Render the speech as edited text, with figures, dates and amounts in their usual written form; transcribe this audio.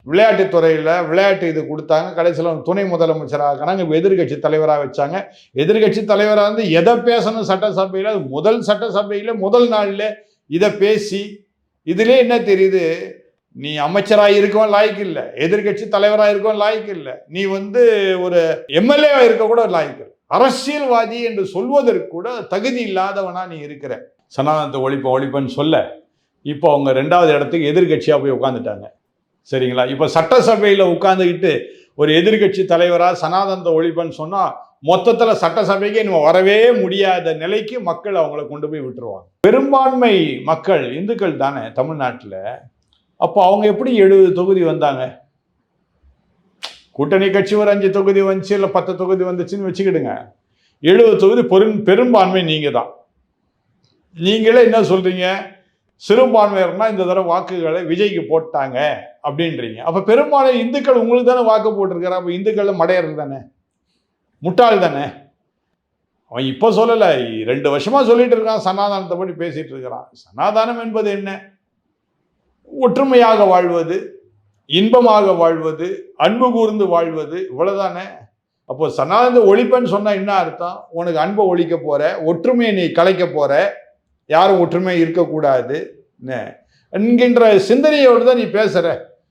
விளையாட்டுத்துறையில் விளையாட்டு இது கொடுத்தாங்க. கடைசியில் துணை முதலமைச்சராக எதிர்கட்சி தலைவராக வச்சாங்க. எதிர்கட்சி தலைவராக இருந்து எதை பேசணும் சட்டசபையில், முதல் சட்டசபையில் முதல் நாளில் இதை பேசி, இதுல என்ன தெரியுது, நீ அமைச்சராக இருக்கவும் லாய்க்கு இல்லை, எதிர்கட்சி தலைவராக இருக்கவும் லாய்க்கு இல்லை, நீ ஒரு எம்எல்ஏவா இருக்க கூட லாய்க்கு இல்லை, அரசியல்வாதி என்று சொல்வதற்கு கூட தகுதி இல்லாதவனா நீ இருக்கிற. சனாதனத்தை ஒழிப்பன்னு சொல்ல இப்போ அவங்க 2வது இடத்துக்கு எதிர்கட்சியாக போய் உட்காந்துட்டாங்க. சரிங்களா? இப்போ சட்டசபையில் உட்காந்துக்கிட்டு ஒரு எதிர்கட்சி தலைவராக சனாதனத்தை ஒழிப்பன்னு சொன்னால் மொத்தத்தில் சட்டசபைக்கு நம்ம வரவே முடியாத நிலைக்கு மக்கள் அவங்கள கொண்டு போய் விட்டுருவாங்க. பெரும்பான்மை மக்கள் இந்துக்கள் தானே தமிழ்நாட்டில். அப்போ அவங்க எப்படி 70 தொகுதி வந்தாங்க? கூட்டணி கட்சி ஒரு 5 தொகுதி வந்துச்சு, இல்லை 10 தொகுதி வந்துச்சுன்னு வச்சுக்கிடுங்க. 70 தொகுதி பெரும்பான்மை நீங்கள் தான். நீங்களே என்ன சொல்றீங்க, சிறுபான்மையர்னா இந்த தடவை வாக்குகளை விஜய்க்கு போட்டாங்க அப்படின்றீங்க. அப்போ பெரும்பான்மை இந்துக்கள் உங்களுக்கு தானே வாக்கு போட்டிருக்காரு. அப்போ இந்துக்கள் மடையர்கள் தானே, முட்டாள் தானே. அவன் இப்போ சொல்லலை, 2 வருஷமா சொல்லிட்டு இருக்கான், சனாதானத்தை பற்றி பேசிட்டு இருக்கிறான். சனாதானம் என்பது என்ன? ஒற்றுமையாக வாழ்வது, இன்பமாக வாழ்வது, அன்பு கூர்ந்து வாழ்வது, இவ்வளவுதானே. அப்போ சனாதனத்தை ஒழிப்பன்னு சொன்னா என்ன அர்த்தம்? உனக்கு அன்பை ஒழிக்க போற, ஒற்றுமையை நீ கலைக்க போற, யாரும் ஒற்றுமை இருக்கக்கூடாது என்கின்ற சிந்தனையோடு தான் நீ பேசுற.